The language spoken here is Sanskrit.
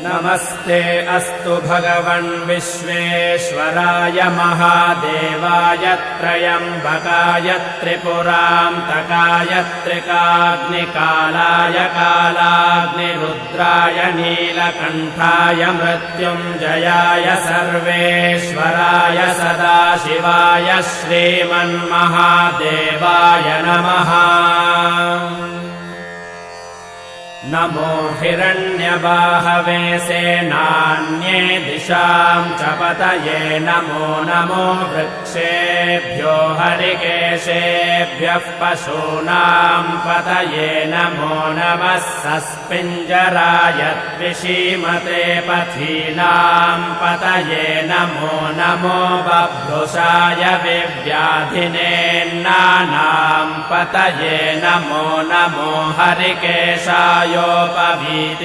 नमस्ते अस्तु भगवन् विश्वेश्वराय महादेवाय त्र्यम्बकाय त्रिपुरान्तकाय त्रिकाग्निकालाय कालाग्निरुद्राय नीलकण्ठाय मृत्युञ्जयाय सर्वेश्वराय सदाशिवाय श्रीमन्महादेवाय नमः। नमो हिरण्यबाहवे सेनान्ये दिशां च पतये नमो नमो वृक्षेभ्यो हरिकेशेभ्यः पशूनां पतये नमो नमः सस्पिञ्जराय द्विषीमते पथीनां पतये नमो नमो बभ्रुषाय विव्याधिनेन्नानां पतये नमो नमो हरिकेशाय योपवीति